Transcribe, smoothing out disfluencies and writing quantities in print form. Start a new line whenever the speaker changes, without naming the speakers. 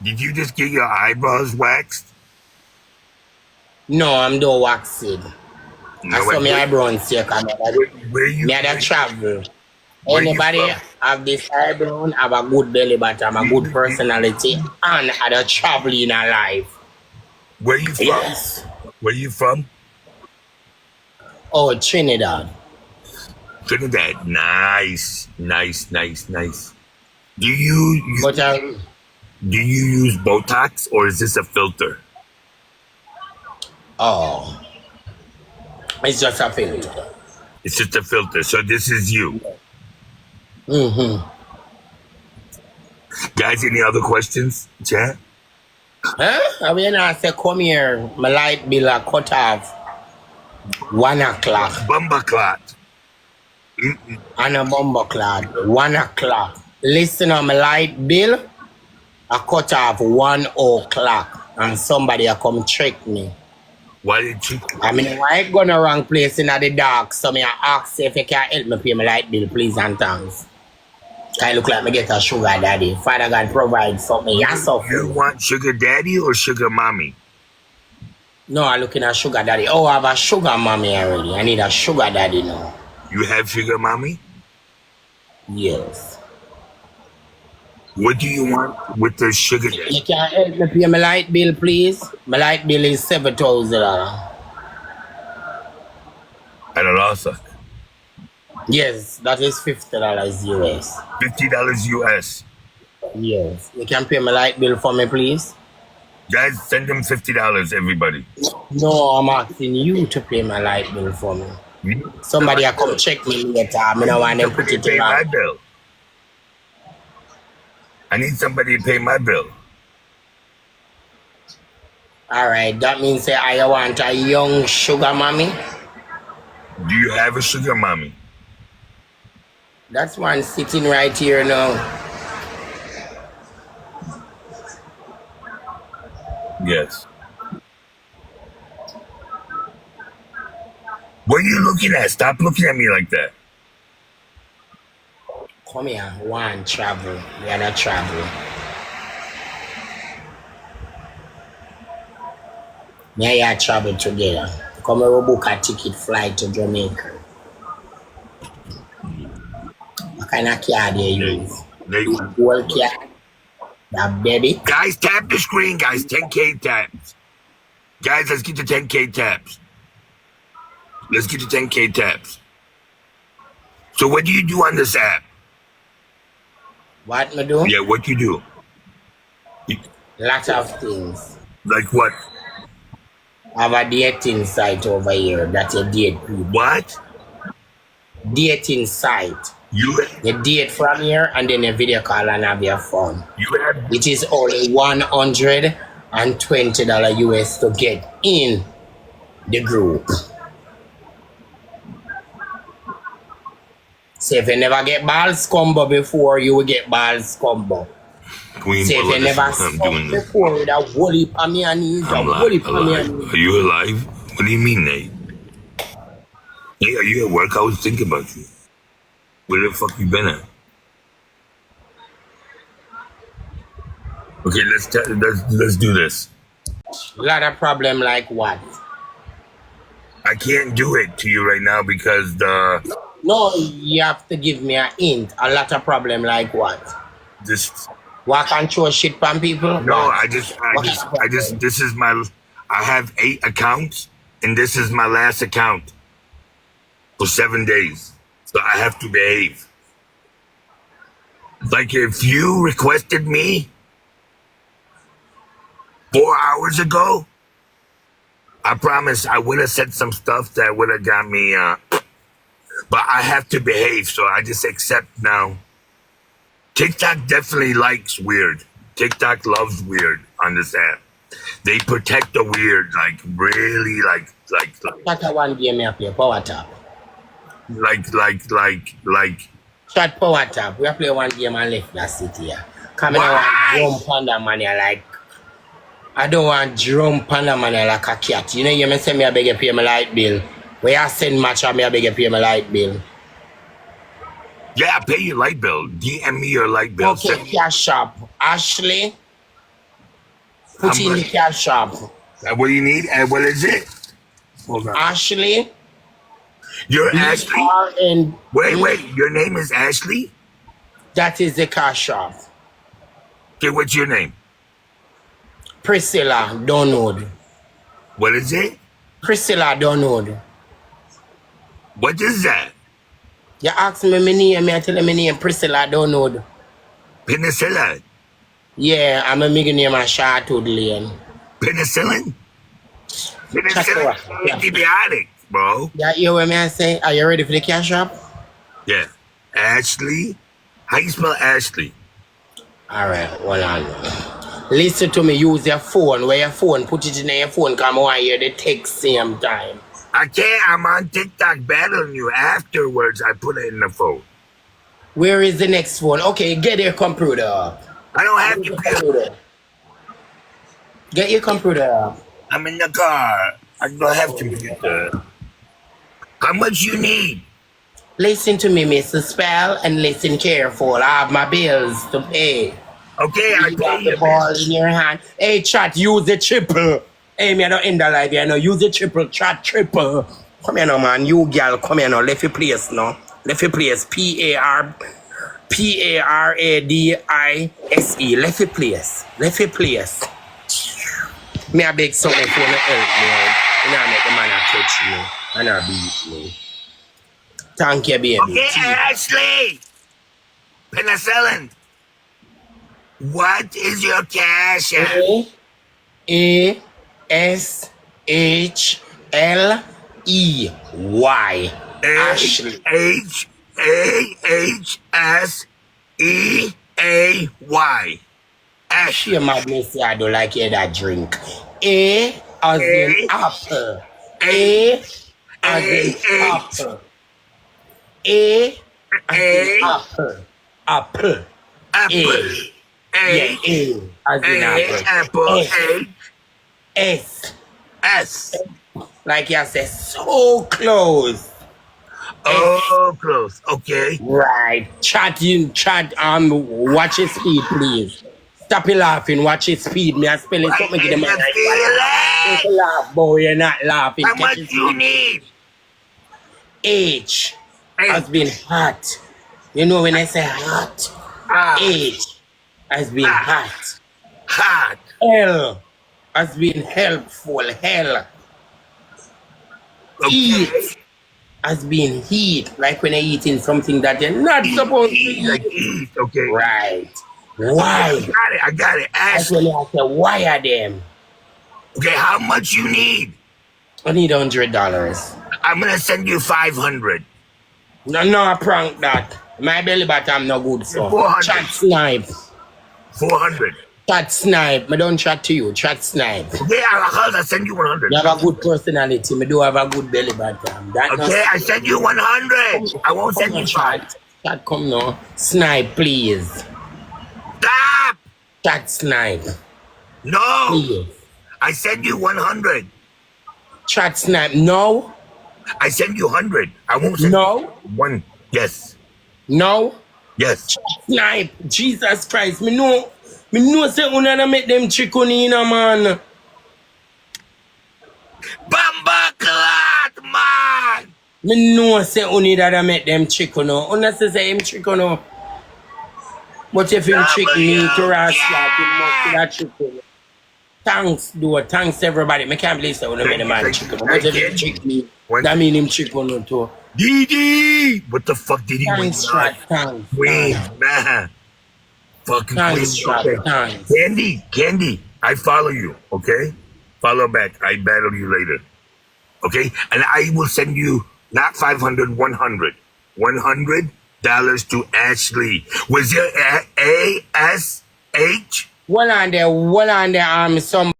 Did you just get your eyebrows waxed?
No, I'm doing waxing.
No,
I saw my eyebrows here.
Where you?
Me had a travel.
Where you
Anybody
from?
have this eyebrow, have a good belly button, a good personality, and had a travel in a life.
Where you from?
Yes.
Where you from?
Oh, Trinidad.
Trinidad. Nice. Do you
But
use Botox or is this a filter?
oh, it's just a filter.
It's just a filter. So this is you. Guys, any other questions? Chat?
Huh? I mean, I say, come here. My light bill are cut off 1 o'clock.
Bumba clot.
And a bomber clock 1 o'clock. Listen on my light bill, I cut off 1 o'clock. And somebody come check me.
Why did you?
I mean, why I go in the wrong place in the dark? So me I ask if you can help me pay my light bill, please and thanks. I look like me get a sugar daddy. Father God provide for me.
You want sugar daddy or sugar mommy?
No, I'm looking at sugar daddy. Oh, I have a sugar mommy already. I need a sugar daddy now.
You have sugar mommy?
Yes.
What do you want with the sugar daddy?
You can help me pay my light bill, please? My light bill is $7,000.
I don't know, sir.
Yes, that is $50 US.
$50 US.
Yes. You can pay my light bill for me, please?
Guys, send them $50, everybody.
No, I'm asking you to pay my light bill for me. Somebody will come check me later. I don't want them put it
pay my
around.
bill. I need somebody to pay my bill.
All right, that means that I want a young sugar mommy.
Do you have a sugar mommy?
That's one sitting right here now.
Yes. What are you looking at? Stop looking at me like that.
Come here, one travel, the other travel. Me and you travel together. Come here, we book a ticket flight to Jamaica. What kind of car do you use? Old car? That baby?
Guys, tap the screen, guys. 10K taps. Guys, let's get to 10K taps. Let's get to 10K taps. So what do you do on this app?
What me do?
Yeah, what you do?
Lot of things.
Like what?
I have a dating site over here that you date people.
What?
Dating site. You date from here and then a video call and have your phone. It is only $120 US to get in the group. So if you never get balls combo before, you will get balls combo.
Queen,
so if you never suck before with a whole on me and knees, a whole on me and knees.
Are you alive? What do you mean, Nate? Hey, are you at work? I was thinking about you. Where the fuck you been at? Okay, let's do this.
A lot of problem like what?
I can't do it to you right now because the...
No, you have to give me a hint. A lot of problem like what?
Just...
Walk and throw shit from people?
No, this is my... I have 8 accounts and this is my last account for 7 days. So I have to behave. Like if you requested me 4 hours ago, I promise I would have said some stuff that would have got me, but I have to behave, so I just accept now. TikTok definitely likes weird. TikTok loves weird on this app. They protect the weird, like really, like.
That one game I play power tap.
Like.
Shot power tap. We play one game and left that city here. Come in and drum panda man like. I don't want drum panda man like a cat. You know you may say me I beg you pay my light bill. Where I send match and me I beg you pay my light bill.
Yeah, pay your light bill. DM me your light bill.
Okay, CashApp. Ashley. Put in the cash app.
What do you need? And what is it? Hold on.
Ashley.
You're Ashley?
And
wait. Your name is Ashley?
That is the cash app.
Okay, what's your name?
Priscilla Donald.
What is it?
Priscilla Donald.
What is that?
You ask me my name, I tell you my name, Priscilla Donald.
Penicillin?
Yeah, I'm a big name of Shartwood Lane.
Penicillin? Penicillin is antibiotic, bro.
Yeah, you hear what I say? Are you ready for the cash app?
Yeah. Ashley? How you spell Ashley?
Alright, hold on. Listen to me, use your phone. Where your phone, put it in your phone, come on here, the text same time.
I can't, I'm on TikTok battling you. Afterwards, I put it in the phone.
Where is the next phone? Okay, get your computer up.
I don't have your computer.
Get your computer up.
I'm in the car. I don't have computer. How much you need?
Listen to me, Mr. Spell, and listen careful. I have my bills to pay.
Okay, I
got the ball in your hand. Hey, chat, use the triple. Hey, me, I don't end the live here. No, use the triple, chat, triple. Come here now, man. You girl, come here now. Left your place now. Left your place. Paradise. Left your place. Left your place. Me, I beg something for me help me. You know, I make the man touch me. And I beat me. Thank you, baby.
Okay, Ashley. Penicillin. What is your cash app?
ASHLEY. Ashley.
AHSEAY. Ashley.
Your madness, I don't like it that drink. A as in apple. A as in apple. A as in apple. Apple.
Apple.
Yeah, A as in apple. S. Like you said, so close.
Oh, close. Okay.
Right. Chat, watch his speed, please. Stop laughing, watch his speed. Me, I spell it something to the man. Don't laugh, boy, you're not laughing.
How much you need?
H has been hot. You know when I say hot? H has been hot.
Hot.
L has been helpful. Hell.
Okay.
Eat has been heat. Like when you're eating something that you're not supposed to eat.
Like eat. Okay.
Right. Why?
I got it.
That's when I say, why are them?
Okay, how much you need?
I need $100.
I'm gonna send you 500.
No, I prank that. My belly bottom no good for.
400.
Chat snipe.
400.
Chat snipe. I don't chat to you. Chat snipe.
Okay, I'll send you 100.
You have a good personality. I do have a good belly bottom.
Okay, I send you 100. I won't send you 5.
Chat, come now. Snipe, please.
Stop.
Chat snipe.
No.
Please.
I send you 100.
Chat snipe. No.
I send you 100. I won't send
you
1. Yes.
No.
Yes.
Chat snipe. Jesus Christ. Me know say una make them chicken in a man.
Bamba clot, man.
Me know say una that make them chicken. Una say him chicken. But if him trick me to rascal, he must be that chicken. Thanks, Thanks, everybody. I can't believe that when I made a man chicken. But if him trick me, that mean him chicken too.
Didi! What the fuck did he
Thanks, thanks.
Wait, nah. Fucking
thanks,
okay.
Thanks.
Candy, I follow you, okay? Follow back. I battle you later. Okay? And I will send you not 500, 100. $100 to Ashley. Was there ASH?
One on there, some